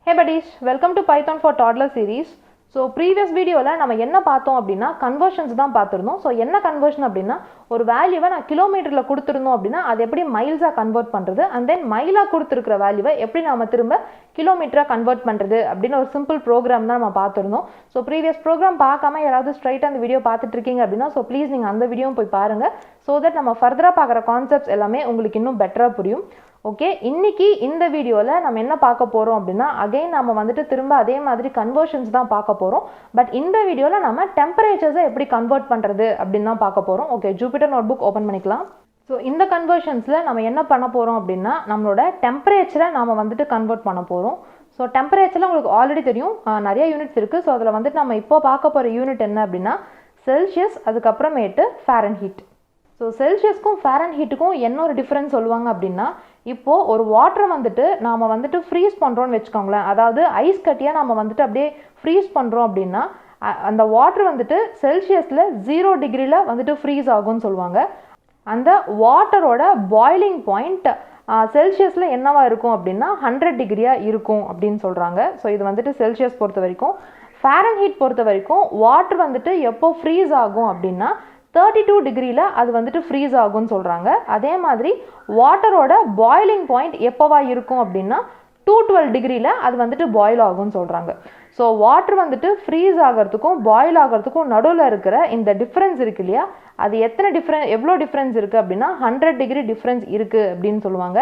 Hey buddies, welcome to Python for Toddler series. So previous video la nama enna paathom appadina conversions dhaan paathirundom. So enna conversion appadina ஒரு வேல்யூவை நான் கிலோமீட்டர்ல கொடுத்துறணும் அப்படினா அது எப்படி மைல்ஸா convert பண்றது and then மைலா கொடுத்திருக்கிற வேல்யூவை எப்படி நாம திரும்ப கிலோமீட்டரா கன்வர்ட் பண்றது அப்படின ஒரு சிம்பிள் ப்ரோகிராம் தான் நம்ம பார்த்திருந்தோம். சோ previous program பார்க்காம யாராவது ஸ்ட்ரைட்டா அந்த வீடியோ பார்த்துட்டு இருக்கீங்க அப்படினா சோ ப்ளீஸ் நீங்க அந்த வீடியோவும் போய் பாருங்க so that நம்ம ஃபர்தரா பார்க்குற கான்செப்ட்ஸ் எல்லாமே உங்களுக்கு இன்னும் பெட்டரா புரியும். ஓகே, இன்னைக்கு இந்த வீடியோல நம்ம என்ன பார்க்க போறோம் அப்படினா அகைன் நாம வந்துட்டு திரும்ப அதே மாதிரி கன்வர்ஷன்ஸ் தான் பார்க்க போறோம். பட் இந்த வீடியோல நம்ம டெம்பரேச்சர்ஸை எப்படி கன்வர்ட் பண்றது அப்படினா பார்க்க போறோம். ஓகே, ஜூபிட்டர் நோட்புக் ஓபன் பண்ணிக்கலாம். ஸோ இந்த கன்வர்ஷன்ஸ்ல நம்ம என்ன பண்ண போறோம் அப்படின்னா நம்மளோட டெம்பரேச்சரை நாம வந்துட்டு கன்வெர்ட் பண்ண போறோம். ஸோ டெம்பரேச்சர்ல உங்களுக்கு ஆல்ரெடி தெரியும் நிறைய யூனிட்ஸ் இருக்கு. ஸோ அதில் வந்துட்டு நம்ம இப்போ பார்க்க போற யூனிட் என்ன அப்படின்னா செல்சியஸ், அதுக்கப்புறமேட்டு ஃபாரன்ஹீட். ஸோ செல்சியஸ்க்கும் ஃபாரன்ஹீட்டுக்கும் என்ன ஒரு டிஃப்ரென்ஸ் சொல்லுவாங்க அப்படின்னா இப்போ ஒரு வாட்டரை வந்துட்டு நாம வந்துட்டு ஃப்ரீஸ் பண்றோம்னு வச்சுக்கோங்களேன். அதாவது ஐஸ் கட்டியா நம்ம வந்துட்டு அப்படியே ஃப்ரீஸ் பண்றோம் அப்படின்னா அந்த வாட்டர் வந்துட்டு செல்சியஸ்ல 0 டிகிரில வந்துட்டு ஃப்ரீஸ் ஆகும்னு சொல்லுவாங்க. அந்த வாட்டரோட பாய்லிங் பாயிண்ட் செல்சியஸ்ல என்னவா இருக்கும் அப்படின்னா 100 டிகிரியா இருக்கும் அப்படின்னு சொல்றாங்க. ஸோ இது வந்துட்டு செல்சியஸ் பொறுத்த வரைக்கும். ஃபாரன்ஹீட் பொறுத்த வரைக்கும் வாட்டர் வந்துட்டு எப்போ ஃப்ரீஸ் ஆகும் அப்படின்னா 32 டிகிரியில் அது வந்துட்டு ஃப்ரீஸ் ஆகும்னு சொல்கிறாங்க. அதே மாதிரி வாட்டரோட பாய்லிங் பாயிண்ட் எப்போவா இருக்கும் அப்படின்னா 212 டிகிரியில் அது வந்துட்டு பாயில் ஆகும்னு சொல்கிறாங்க. ஸோ வாட்டர் வந்துட்டு ஃப்ரீஸ் ஆகிறதுக்கும் பாயில் ஆகிறதுக்கும் நடுவில் இருக்கிற இந்த டிஃப்ரென்ஸ் இருக்கு இல்லையா, அது எவ்வளோ டிஃப்ரென்ஸ் இருக்குது அப்படின்னா 100 டிகிரி டிஃப்ரென்ஸ் இருக்குது அப்படின்னு சொல்லுவாங்க.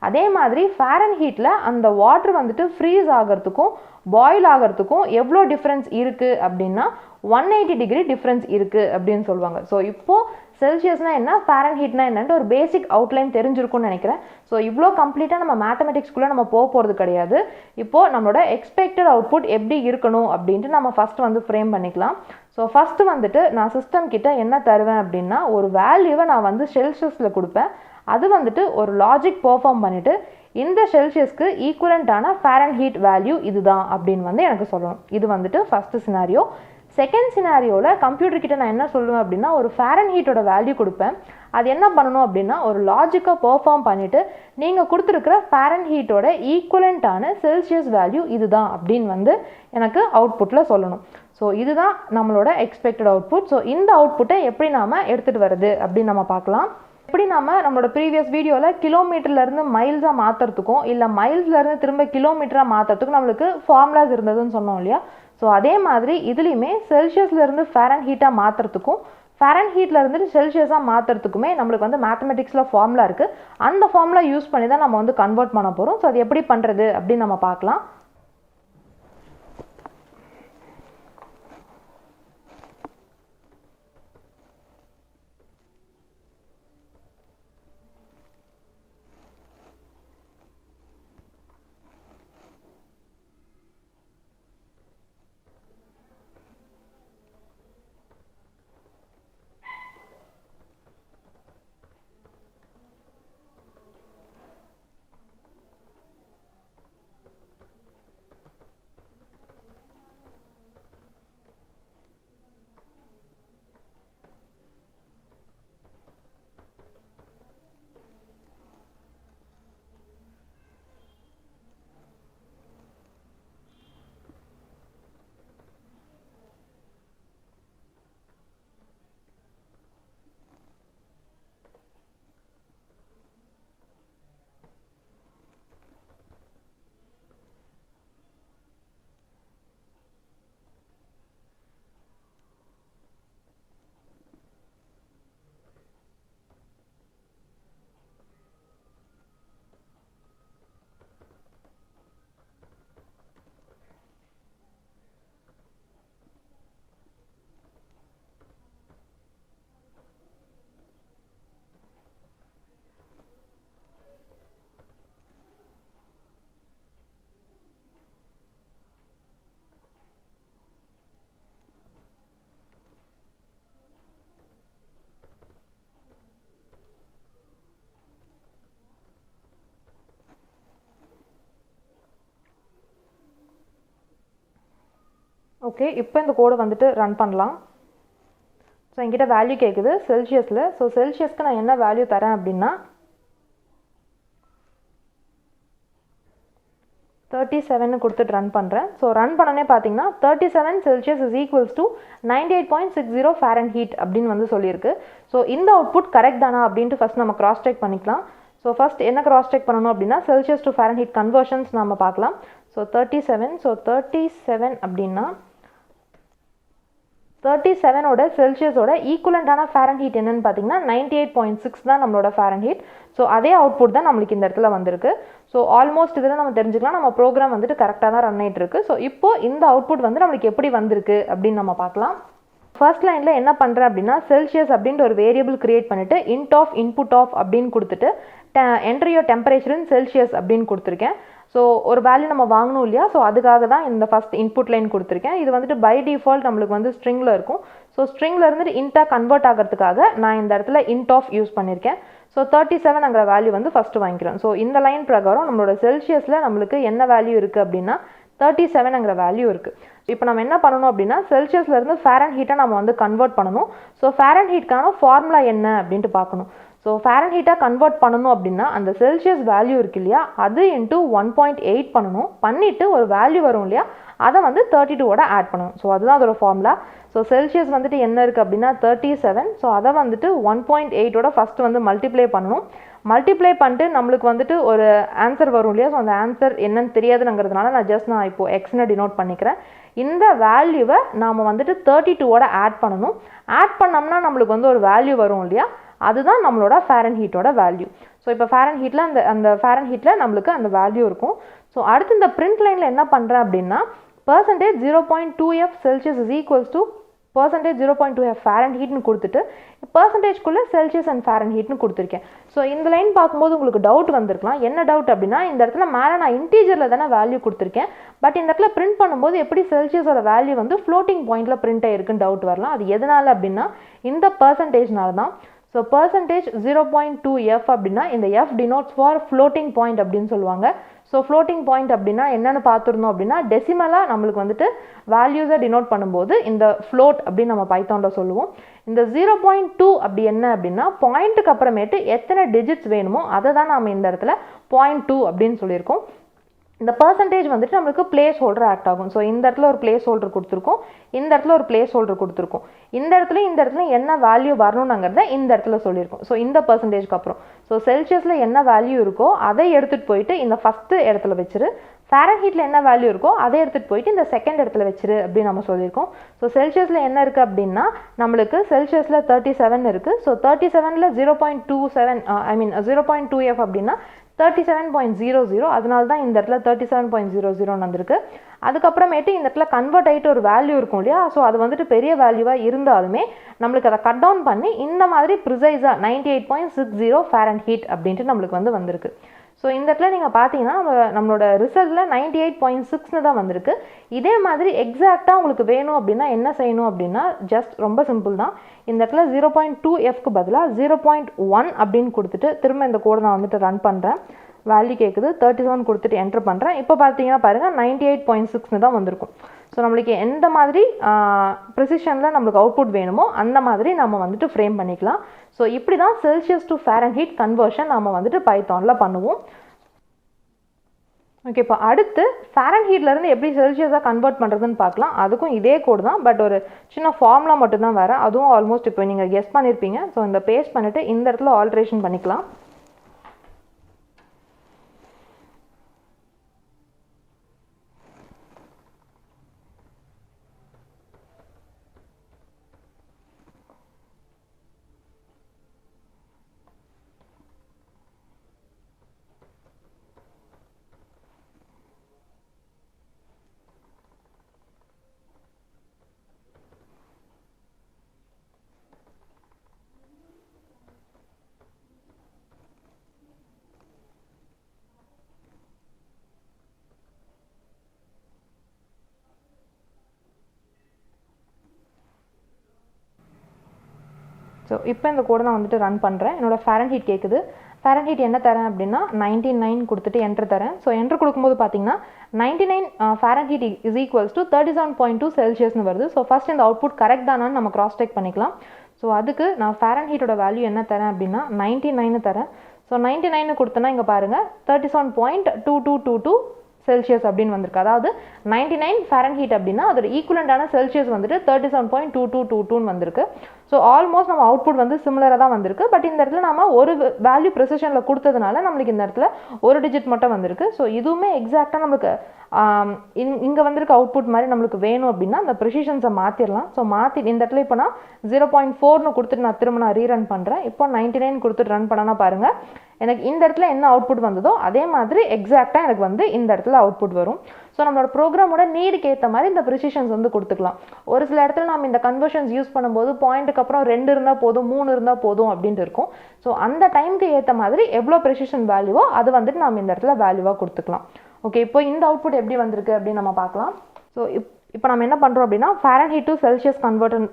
அதே மாதிரி ஃபாரன்ஹீட்டில் அந்த வாட்டர் வந்துட்டு ஃப்ரீஸ் ஆகிறதுக்கும் பாயில் ஆகிறதுக்கும் எவ்வளோ டிஃப்ரென்ஸ் இருக்குது அப்படின்னா 180 டிகிரி டிஃப்ரென்ஸ் இருக்குது அப்படின்னு சொல்லுவாங்க. ஸோ இப்போது செல்சியஸ்னா என்ன, ஃபாரன்ஹீட்னா என்னன்ட்டு ஒரு பேசிக் அவுட்லைன் தெரிஞ்சிருக்கும்னு நினைக்கிறேன். ஸோ இவ்வளோ கம்ப்ளீட்டாக நம்ம மேத்தமெட்டிக்ஸ்குள்ளே நம்ம போக போகிறது கிடையாது. இப்போது நம்மளோட எக்ஸ்பெக்டட் அவுட்புட் எப்படி இருக்கணும் அப்படின்ட்டு நம்ம ஃபஸ்ட்டு வந்து ஃப்ரேம் பண்ணிக்கலாம். ஸோ ஃபஸ்ட்டு வந்துட்டு நான் சிஸ்டம் கிட்ட என்ன தருவேன் அப்படின்னா ஒரு வேல்யூவை நான் வந்து செல்சியஸில் கொடுப்பேன். அது வந்துட்டு ஒரு லாஜிக் பெர்ஃபார்ம் பண்ணிவிட்டு இந்த செல்சியஸ்க்கு ஈக்குவலண்டான ஃபாரன்ஹீட் வேல்யூ இதுதான் அப்படின்னு வந்து எனக்கு சொல்லணும். இது வந்துட்டு ஃபஸ்ட்டு சினாரியோ. செகண்ட் சினாரியோவில் கம்ப்யூட்டர் கிட்ட நான் என்ன சொல்லுவேன் அப்படின்னா ஒரு ஃபாரன்ஹீட்டோட வேல்யூ கொடுப்பேன். அது என்ன பண்ணணும் அப்படின்னா ஒரு லாஜிக்கை பெர்ஃபார்ம் பண்ணிவிட்டு நீங்கள் கொடுத்துருக்கிற ஃபாரன்ஹீட்டோட ஈக்குவலண்டான செல்சியஸ் வேல்யூ இதுதான் அப்படின்னு வந்து எனக்கு அவுட்புட்டில் சொல்லணும். ஸோ இதுதான் நம்மளோட எக்ஸ்பெக்டட் அவுட்புட். ஸோ இந்த அவுட்புட்டை எப்படி நாம் எடுத்துகிட்டு வருது அப்படின்னு நம்ம பார்க்கலாம். எப்படி நம்மளோட ப்ரீவியஸ் வீடியோவில் கிலோமீட்டர்லேருந்து மைல்ஸாக மாற்றுறதுக்கும் இல்லை மைல்ஸ்லேருந்து திரும்ப கிலோமீட்டராக மாற்றுறதுக்கும் நம்மளுக்கு ஃபார்முலாஸ் இருந்ததுன்னு சொன்னோம் இல்லையா. ஸோ அதே மாதிரி இதுலேயுமே செல்சியஸ்லேருந்து ஃபாரன்ஹீட்டாக மாற்றுறதுக்கும் ஃபாரன்ஹீட்லேருந்து செல்சியஸாக மாற்றுறதுக்குமே நம்மளுக்கு வந்து மேத்தமெட்டிக்ஸில் ஃபார்முலா இருக்குது. அந்த ஃபார்முலா யூஸ் பண்ணி தான் நம்ம வந்து கன்வெர்ட் பண்ண போகிறோம். ஸோ அது எப்படி பண்ணுறது அப்படின்னு நம்ம பார்க்கலாம். ஓகே, இப்போ இந்த கோடை வந்துட்டு ரன் பண்ணலாம். ஸோ என்கிட்ட வேல்யூ கேட்குது செல்சியஸில். ஸோ செல்சியஸ்க்கு நான் என்ன வேல்யூ தரேன் அப்படின்னா 37 கொடுத்துட்டு ரன் பண்ணுறேன். ஸோ ரன் பண்ணனே பார்த்தீங்கன்னா 37 Celsius is equals to 98.60 Fahrenheit அப்படின்னு வந்து சொல்லியிருக்கு. ஸோ இந்த அவுட்புட் கரெக்ட் தானா அப்படின்ட்டு ஃபஸ்ட் நம்ம கிராஸ் செக் பண்ணிக்கலாம். ஸோ ஃபஸ்ட் என்ன கிராஸ் செக் பண்ணணும் அப்படின்னா செல்சியஸ் டு ஃபாரன்ஹீட் கன்வர்ஷன்ஸ் நம்ம பார்க்கலாம். ஸோ 37 அப்படின்னா 37ஓட செல்சியஸோட ஈக்குவலண்டான ஃபாரன்ஹீட் என்னன்னு பார்த்தீங்கன்னா 98.6 தான் நம்மளோட ஃபாரன்ஹீட். ஸோ அதே அவுட்புட் தான் நம்மளுக்கு இந்த இடத்துல வந்திருக்கு. ஸோ ஆல்மோஸ்ட் இதில் நம்ம தெரிஞ்சுக்கலாம் நம்ம ப்ரோக்ராம் வந்துட்டு கரெக்டாக தான் ரன் ஆகிட்டு இருக்கு. ஸோ இப்போ இந்த அவுட்புட் வந்து நம்மளுக்கு எப்படி வந்திருக்கு அப்படின்னு நம்ம பார்க்கலாம். ஃபர்ஸ்ட் லைனில் என்ன பண்ணுறேன் அப்படின்னா செல்சியஸ் அப்படின்ட்டு ஒரு வேரியபிள் கிரியேட் பண்ணிவிட்டு இன்ட் ஆஃப் இன்புட் ஆஃப் அப்படின்னு கொடுத்துட்டு enter your temperature in Celsius அப்படின்னு கொடுத்துருக்கேன். ஸோ ஒரு வேல்யூ நம்ம வாங்கணும் இல்லையா, ஸோ அதுக்காக தான் இந்த ஃபஸ்ட் இன்புட் லைன் கொடுத்துருக்கேன். இது வந்துட்டு பை டிஃபால்ட் நம்மளுக்கு வந்து ஸ்ட்ரிங்கில் இருக்கும். ஸோ ஸ்ட்ரிங்கில் இருந்துட்டு இன்ட்டாக கன்வெர்ட் ஆகிறதுக்காக நான் இந்த இடத்துல இன்ட் ஆஃப் யூஸ் பண்ணியிருக்கேன். ஸோ 37 வேல்யூ வந்து ஃபஸ்ட்டு வாங்கிக்கிறோம். ஸோ இந்த லைன் பிரகாரம் நம்மளோட செல்சியஸில் நம்மளுக்கு என்ன வேல்யூ இருக்குது அப்படின்னா 37 வேல்யூ இருக்குது. இப்போ நம்ம என்ன பண்ணணும் அப்படின்னா செல்சியஸ்லேருந்து ஃபாரன்ஹீட்டை நம்ம வந்து கன்வெர்ட் பண்ணணும். ஸோ ஃபாரன்ஹீட்கான ஃபார்முலா என்ன அப்படின்ட்டு பார்க்கணும். ஸோ ஃபாரன்ஹீட்டாக கன்வெர்ட் பண்ணணும் அப்படின்னா அந்த செல்சியஸ் வேல்யூ இருக்கு இல்லையா அது இன்ட்டு 1.8 பண்ணணும். பண்ணிவிட்டு ஒரு வேல்யூ வரும் இல்லையா அதை வந்து 32ஓட ஆட் பண்ணணும். ஸோ அதுதான் அதோட ஃபார்முலா. ஸோ செல்சியஸ் வந்துட்டு என்ன இருக்குது அப்படின்னா 37. ஸோ அதை வந்துட்டு 1.8ஓட ஃபஸ்ட்டு வந்து மல்டிப்ளை பண்ணணும். மல்டிப்ளை பண்ணிட்டு நம்மளுக்கு வந்துட்டு ஒரு ஆன்சர் வரும் இல்லையா, ஸோ அந்த ஆன்சர் என்னன்னு தெரியாதுங்கிறதுனால நான் இப்போ எக்ஸ்னு டினோட் பண்ணிக்கிறேன். இந்த வேல்யூவை நாம் வந்துட்டு 32ஓட ஆட் பண்ணணும். ஆட் பண்ணோம்னா நம்மளுக்கு வந்து ஒரு வேல்யூ வரும் இல்லையா அதுதான் நம்மளோட ஃபாரன்ஹீட்டோட வேல்யூ. ஸோ இப்போ ஃபாரன்ஹீட்டில் அந்த ஃபாரன்ஹீட்டில் நம்மளுக்கு அந்த வேல்யூ இருக்கும். ஸோ அடுத்து இந்த பிரிண்ட் லைனில் என்ன பண்ணுறேன் அப்படின்னா percentage 0.2F Celsius is equals to percentage 0.2F Fahrenheitனு கொடுத்துட்டு பர்சன்டேஜ்குள்ளே செல்சியஸ் அண்ட் ஃபாரன்ஹீட்னு கொடுத்துருக்கேன். ஸோ இந்த லைன் பார்க்கும்போது உங்களுக்கு டவுட் வந்திருக்கலாம். என்ன டவுட் அப்படின்னா இந்த இடத்துல மேலே நான் இன்டீஜரில் தானே வேல்யூ கொடுத்துருக்கேன், பட் இந்த இடத்துல பிரிண்ட் பண்ணும்போது எப்படி செல்சியஸோட வேல்யூ வந்து ஃப்ளோட்டிங் பாயிண்டில் பிரிண்ட் ஆகிருக்குன்னு டவுட் வரலாம். அது எதனால் அப்படின்னா இந்த பர்சன்டேஜ்னால தான். ஸோ பர்சன்டேஜ் 0.2F அப்படின்னா இந்த F denotes for floating point அப்படின்னு சொல்லுவாங்க. ஸோ ஃப்ளோட்டிங் பாயிண்ட் அப்படின்னா என்னென்னு பார்த்துருந்தோம் அப்படின்னா டெசிமலாக நம்மளுக்கு வந்துட்டு வேல்யூஸை டினோட் பண்ணும்போது இந்த ஃப்ளோட் அப்படின்னு நம்ம பைத்தானில் சொல்லுவோம். இந்த 0.2 அப்படி என்ன அப்படின்னா பாயிண்ட்டுக்கு அப்புறமேட்டு எத்தனை டிஜிட்ஸ் வேணுமோ அதை தான் நம்ம இந்த இடத்துல 0.2 அப்படின்னு சொல்லியிருக்கோம். இந்த பர்சன்டேஜ் வந்துட்டு நம்மளுக்கு பிளேஸ் ஹோல்டர் ஆக்ட் ஆகும். ஸோ இந்த இடத்துல ஒரு பிளேஸ் ஹோல்டர் கொடுத்துருக்கோம், இந்த இடத்துல ஒரு பிளேஸ் ஹோல்டர் கொடுத்துருக்கோம். இந்த இடத்துல என்ன வேல்யூ வரணுங்கிறத இந்த இடத்துல சொல்லியிருக்கோம். ஸோ இந்த பர்சன்டேஜ்க்கு அப்புறம் ஸோ செல்சியஸில் என்ன வேல்யூ இருக்கோ அதை எடுத்துகிட்டு போயிட்டு இந்த ஃபஸ்ட்டு இடத்துல வச்சிரு, ஃபாரன்ஹீட்டில் என்ன வேல்யூ இருக்கோ அதை எடுத்துகிட்டு போயிட்டு இந்த செகண்ட் இடத்துல வச்சிரு அப்படின்னு நம்ம சொல்லியிருக்கோம். ஸோ செல்சியஸில் என்ன இருக்குது அப்படின்னா நம்மளுக்கு செல்சியஸில் 37 இருக்குது. ஸோ 37ல் 0.2F அப்படின்னா 37.00. அதனால தான் இந்த இடத்துல 37.00 வந்திருக்கு. அதுக்கப்புறமேட்டு இந்த இடத்துல கன்வெர்ட் ஆகிட்டு ஒரு வேல்யூ இருக்கும் இல்லையா, ஸோ அது வந்துட்டு பெரிய வேல்யூவாக இருந்தாலுமே நம்மளுக்கு அதை கட் டவுன் பண்ணி இந்த மாதிரி ப்ரிசைஸாக 98.60 Fahrenheit அப்படின்ட்டு நம்மளுக்கு வந்து வந்திருக்கு. ஸோ இந்த இடத்துல நீங்கள் பார்த்தீங்கன்னா நம்மளோட ரிசல்ட்டில் 98.6ன்னு தான் வந்திருக்கு. இதே மாதிரி எக்ஸாக்டாக உங்களுக்கு வேணும் அப்படின்னா என்ன செய்யணும் அப்படின்னா ஜஸ்ட் ரொம்ப சிம்பிள் தான். இந்த இடத்துல 0.2Fக்கு பதிலாக 0.1 அப்படின்னு கொடுத்துட்டு திரும்ப இந்த கோடை நான் வந்துட்டு ரன் பண்ணுறேன். வேல்யூ கேட்குது 37 கொடுத்துட்டு என்டர் பண்ணுறேன். இப்போ பார்த்தீங்கன்னா பாருங்கள் 98.6ன்னு தான் வந்திருக்கும். ஸோ நம்மளுக்கு எந்த மாதிரி ப்ரிசிஷனில் நம்மளுக்கு அவுட்புட் வேணுமோ அந்த மாதிரி நம்ம வந்துட்டு ஃப்ரேம் பண்ணிக்கலாம். ஸோ இப்படி தான் செல்சியஸ் டு ஃபாரன்ஹீட் கன்வர்ஷன் நம்ம வந்துட்டு பைத்தானில் பண்ணுவோம். ஓகே, இப்போ அடுத்து ஃபாரன்ஹீட்லேருந்து எப்படி செல்சியஸாக கன்வெர்ட் பண்ணுறதுன்னு பார்க்கலாம். அதுக்கும் இதே கோடு தான், பட் ஒரு சின்ன ஃபார்முலா மட்டும்தான் வேறு. அதுவும் ஆல்மோஸ்ட் இப்போ நீங்கள் கெஸ் பண்ணியிருப்பீங்க. ஸோ இந்த பேஸ்ட் பண்ணிவிட்டு இந்த இடத்துல ஆல்ட்ரேஷன் பண்ணிக்கலாம். ஸோ இப்போ இந்த கோடை நான் வந்துட்டு ரன் பண்ணுறேன். என்னோட ஃபாரன்ஹீட் கேட்குது. ஃபாரன்ஹீட் என்ன தரேன் அப்படின்னா 99 கொடுத்துட்டு என்ட்ரு தரேன். ஸோ என்ட்ரு கொடுக்கும்போது பார்த்தீங்கன்னா 99 ஃபாரன்ஹீட் இஸ் ஈக்குவல்ஸ் டு 37.2 செல்சியஸ்னு வருது. ஸோ ஃபஸ்ட் இந்த அவுட்புட் கரெக்ட் தானான்னு நம்ம கிராஸ் செக் பண்ணிக்கலாம். ஸோ அதுக்கு நான் ஃபாரன்ஹீட்டோட வேல்யூ என்ன தரேன் அப்படின்னா 99 தரேன். ஸோ 99 கொடுத்தேன்னா இங்கே பாருங்கள் 37.2222 செல்சியஸ் அப்படின்னு வந்திருக்கு. அதாவது 99 ஃபாரன்ஹீட் அப்படின்னா அதோட ஈக்குவலண்டான செல்சியஸ் வந்துட்டு 37.2222 வந்திருக்கு. ஸோ ஆல்மோஸ்ட் நம்ம அவுட்புட் வந்து சிமிலராக தான் வந்திருக்கு. பட் இந்த இடத்துல நம்ம ஒரு வேல்யூ ப்ரெசிஷனில் கொடுத்ததுனால நம்மளுக்கு இந்த இடத்துல ஒரு டிஜிட் மட்டும் வந்திருக்கு. ஸோ இதுவுமே எக்ஸாக்டாக நம்மளுக்கு இங்கே வந்திருக்க அவுட்புட் மாதிரி நம்மளுக்கு வேணும் அப்படின்னா அந்த ப்ரெசிஷன்ஸை மாற்றிடலாம். ஸோ மாற்றி இந்த இடத்துல இப்போ நான் 0.4ன்னு கொடுத்துட்டு நான் திரும்ப ரீரன் பண்ணுறேன். இப்போ 99 கொடுத்துட்டு ரன் பண்ணனா பாருங்கள், எனக்கு இந்த இடத்துல என்ன அவுட்புட் வந்ததோ அதே மாதிரி எக்ஸாக்டாக எனக்கு வந்து இந்த இடத்துல அவுட்புட் வரும். ஸோ நம்மளோட ப்ரோக்ராமோட நீடுக்கு ஏற்ற மாதிரி இந்த ப்ரிசிஷன்ஸ் வந்து கொடுத்துக்கலாம். ஒரு சில இடத்துல நம்ம இந்த கன்வர்ஷன்ஸ் யூஸ் பண்ணும்போது பாயிண்ட்டுக்கு அப்புறம் 2 இருந்தால் போதும், 3 இருந்தால் போதும் அப்படின்ட்டு இருக்கும். ஸோ அந்த டைமுக்கு ஏற்ற மாதிரி எவ்வளோ ப்ரிசிஷன் வேல்யூவோ அது வந்துட்டு நம்ம இந்த இடத்துல வேல்யூவாக கொடுத்துக்கலாம். ஓகே, இப்போ இந்த அவுட்புட் எப்படி வந்திருக்கு அப்படின்னு நம்ம பார்க்கலாம். ஸோ இப்போ நம்ம என்ன பண்ணுறோம் அப்படின்னா ஃபாரன்ஹீட் டு செல்சியஸ்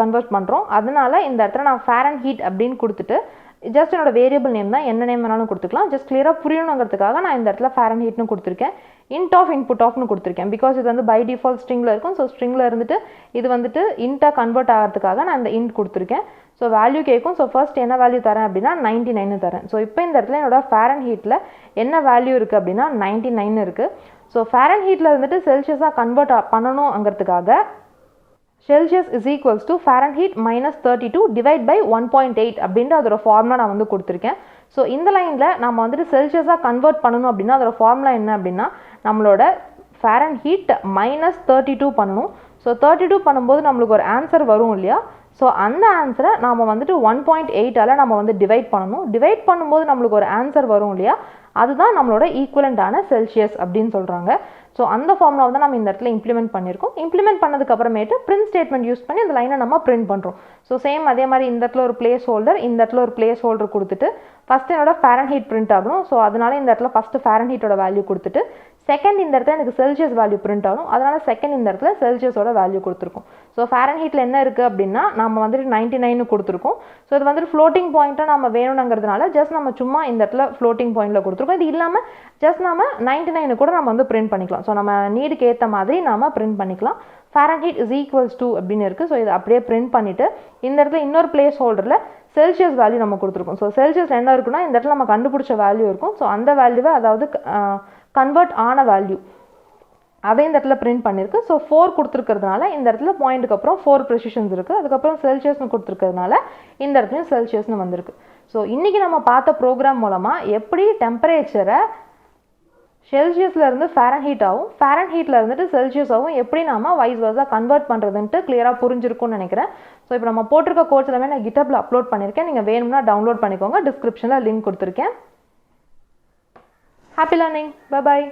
கன்வெர்ட் பண்ணுறோம். அதனால இந்த இடத்துல நான் ஃபாரன்ஹீட் அப்படின்னு கொடுத்துட்டு ஜஸ்ட் என்னோட வேரியபிள் நேம் தான், என்ன நேம் வேணாலும் கொடுத்துக்கலாம். ஜஸ்ட் கிளியராக புரியணுங்கிறதுக்காக நான் இந்த இடத்துல ஃபாரன்ஹீட்னு கொடுத்துருக்கேன். இன்ட் ஆஃப் இன்புட் ஆஃப்னு கொடுத்துருக்கேன். பிகாஸ் இது வந்து பை டிஃபால்ட் ஸ்ட்ரிங்கில் இருக்கும். ஸோ ஸ்ட்ரிங்கில் இருந்துட்டு இது வந்துட்டு இன்ட்டாக கன்வெர்ட் ஆகிறதுக்காக நான் இந்த இன்ட் கொடுத்துருக்கேன். ஸோ வேல்யூ கேட்கும். ஸோ ஃபர்ஸ்ட் என்ன வேல்யூ தரேன் அப்படின்னா 99 தரேன். ஸோ இப்போ இந்த இடத்துல என்னோட ஃபாரன்ஹீட்டில் என்ன வேல்யூ இருக்குது அப்படின்னா 99 இருக்குது. ஸோ ஃபாரன்ஹீட்டில் இருந்துட்டு செல்சியஸாக கன்வெர்ட் பண்ணணுங்கிறதுக்காக Celsius is equals to Fahrenheit minus 32 divide by 1.8 அப்படின்ற அதோட ஃபார்முலா நான் வந்து கொடுத்துருக்கேன். ஸோ இந்த லைனில் நம்ம வந்துட்டு செல்சியஸாக கன்வெர்ட் பண்ணணும் அப்படின்னா அதோட ஃபார்முலா என்ன அப்படின்னா நம்மளோட ஃபாரன்ஹீட் மைனஸ் 32 பண்ணணும். ஸோ 32 பண்ணும்போது நம்மளுக்கு ஒரு ஆன்சர் வரும் இல்லையா? ஸோ அந்த ஆன்சரை நாம் வந்துட்டு 1.8ஆல் நம்ம வந்து டிவைட் பண்ணணும். டிவைட் பண்ணும்போது நம்மளுக்கு ஒரு ஆன்சர் வரும் இல்லையா? அதுதான் நம்மளோட ஈக்குவலண்டான செல்சியஸ் அப்படின்னு சொல்கிறாங்க. ஸோ அந்த ஃபார்முலா வந்து நம்ம இந்த இடத்துல இம்ப்ளிமெண்ட் பண்ணியிருக்கோம். இம்ப்ளிமெண்ட் பண்ணதுக்கு அப்புறமேட்டு பிரிண்ட் ஸ்டேட்மெண்ட் யூஸ் பண்ணி அந்த லைனை நம்ம பிரிண்ட் பண்ணுறோம். ஸோ சேம் அதே மாதிரி இந்த இடத்துல ஒரு பிளேஸ் ஹோல்டர், இந்த இடத்துல ஒரு பிளேஸ் ஹோல்டர் கொடுத்துட்டு ஃபஸ்ட் என்னோட ஃபாரன்ஹீட் பிரிண்ட் ஆகணும். ஸோ அதனால இந்த இடத்துல ஃபஸ்ட்டு ஃபாரன்ஹீட்டோட வேல்யூ கொடுத்துட்டு செகண்ட் இந்த இடத்துல எனக்கு செல்சியஸ் வேல்யூ பிரிண்ட் ஆகணும். அதனால செகண்ட் இந்த இடத்துல செல்சியஸோட வேல்யூ கொடுத்துருக்கோம். ஸோ ஃபாரன்ஹீட்டில் என்ன இருக்குது அப்படின்னா நம்ம வந்துட்டு 99 கொடுத்துருக்கோம். ஸோ இது வந்துட்டு ஃப்ளோட்டிங் பாயிண்ட்டாக நம்ம வேணுங்கிறதுனால ஜஸ்ட் நம்ம சும்மா இந்த இடத்துல ஃப்ளோட்டிங் பாயிண்டில் கொடுத்துருக்கோம். இது இல்லாமல் ஜஸ்ட் நம்ம 99 கூட நம்ம வந்து பிரிண்ட் பண்ணிக்கலாம். ஸோ நம்ம நீடுக்கு ஏற்ற மாதிரி நம்ம பிரிண்ட் பண்ணிக்கலாம். ஃபாரன்ஹீட் இஸ் ஈக்குவல்ஸ் டு அப்படின்னு இருக்குது. ஸோ இதை அப்படியே பிரிண்ட் பண்ணிவிட்டு இந்த இடத்துல இன்னொரு பிளேஸ் ஹோல்டரில் செல்சியஸ் வேல்யூ நம்ம கொடுத்துருக்கோம். ஸோ செல்சியஸ் என்ன இருக்குன்னா இந்த இடத்துல நம்ம கண்டுபிடிச்ச வேல்யூ இருக்கும். ஸோ அந்த வேல்யூவை அதாவது கன்வெர்ட் ஆன வேல்யூ அதை இந்த இடத்துல பிரிண்ட் பண்ணியிருக்கு. ஸோ 4 கொடுத்துருக்கிறதுனால இந்த இடத்துல பாயிண்ட்டுக்கு அப்புறம் 4 ப்ரெசிஷன்ஸ் இருக்குது. அதுக்கப்புறம் செல்சியஸ்னு கொடுத்துருக்கிறதுனால இந்த இடத்துலையும் செல்சியஸ்னு வந்திருக்கு. ஸோ இன்றைக்கி நம்ம பார்த்த ப்ரோக்ராம் மூலமாக எப்படி டெம்பரேச்சரை செல்சியஸில் இருந்து ஃபாரன்ஹீட்டாகவும் ஃபாரன்ஹீட்டில் இருந்துட்டு செல்சியஸாகவும் எப்படி நம்ம வைஸ் வர்ஸாக கன்வெர்ட் பண்ணுறதுன்ட்டு கிளியராக புரிஞ்சிருக்கும்னு நினைக்கிறேன். ஸோ இப்போ நம்ம போட்டிருக்க கோர்ஸ் எல்லாமே நான் கிட்டப்பில் அப்லோட் பண்ணியிருக்கேன். நீங்கள் வேணும்னா டவுன்லோட் பண்ணிக்கோங்க. டிஸ்கிரிப்ஷனில் லிங்க் கொடுத்துருக்கேன். Happy learning. Bye bye.